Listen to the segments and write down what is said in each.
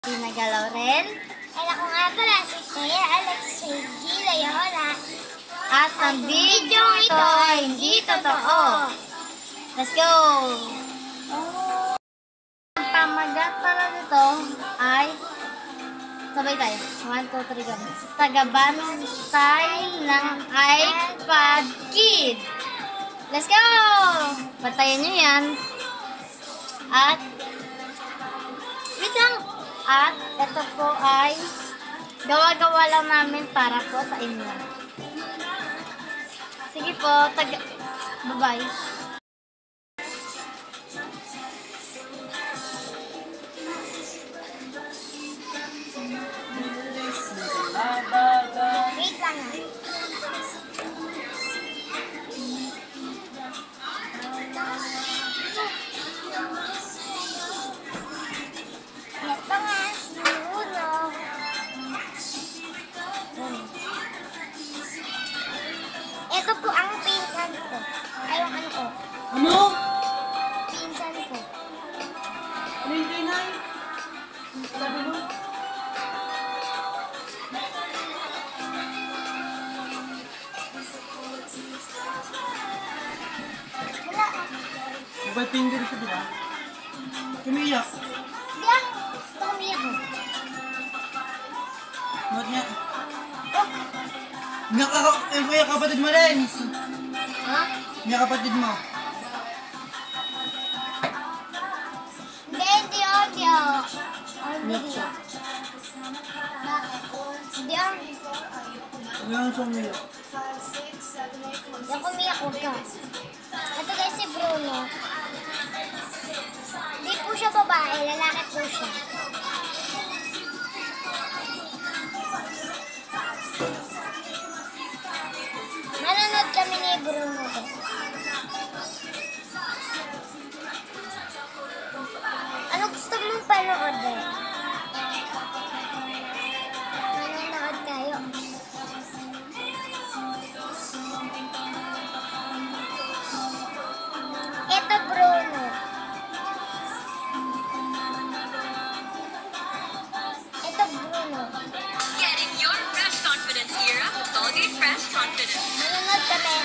Pinagalaw rin. Ay, ako nga pala si Thea Alex G. Layola. At ang video ito ay hindi totoo. Let's go! Ang pamagat pala nito ay sabay tayo. 1, 2, 3, go. Tagabantay ng iPad Kid. Let's go! Bantayan nyo yan. At wait lang. At ito po ay gawa-gawa lang namin para po sa inyo. Sige po, bye-bye. Wait lang ah. Ito nga, si Bruno. Ito po ang pinsan ko. Ay, yung ano ko. Ano? Pinsan ko. Ano yung tinay? Sabi mo? Wala ah. Ba't finger siya, di ba? Tumiyak. Di ah. Tumiyak ko. Ba't niya? Oh. May kapatid mo rin. Ha? May kapatid mo. Hindi ah. Umiyak siya. Bakit? Hindi ah. Umiyak siya umiyak. Yung umiyak ko ka. Ito guys si Bruno. Hindi po siya babae, lalaki po siya. Nanonood kami ni Bruno ko. Ano gusto mong panood eh? Nanonood tayo. Ito Bruno. Ito Bruno. Get in your fresh confidence era with Colgate Fresh Confidence. Nanonood kami.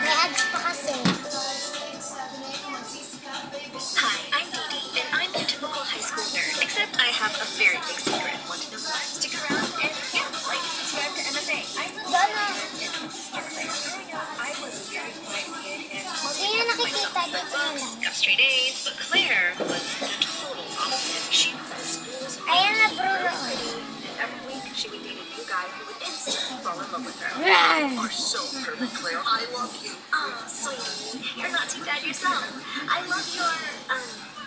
May ads pa kasi. Hi, I'm Dee and I'm your typical high school nerd, except I have a very big secret. Want to know what? Stick around and yeah, like and subscribe to MFA. Gana. I was a very quiet kid and Hindi na nakikita dito na lang. got straight A's, but Claire was the total opposite. She was the school's Ayan na Bruno. and every week she would date a new guy who would instantly fall in love with her. Rar. You are so perfect, Claire. I love you. Sweetie, you're not too bad yourself. I love your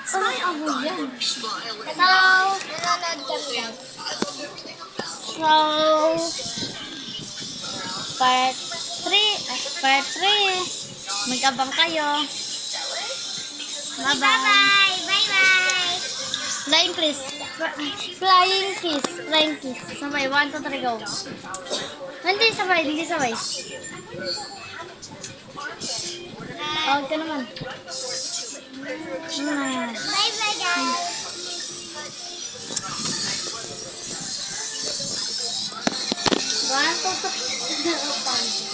smile. Ano mo I yan? love your smile. Hello. Nanonood kami lang. So, part 3. Mag-abang kayo. Bye-bye. Bye-bye. Bye-bye. Flying kiss. Flying kiss. Flying kiss. Sabay. 1, 2, 3, go. Hindi sabay. Hindi sabay. Tawag ka naman. Bye-bye guys. One, two, three.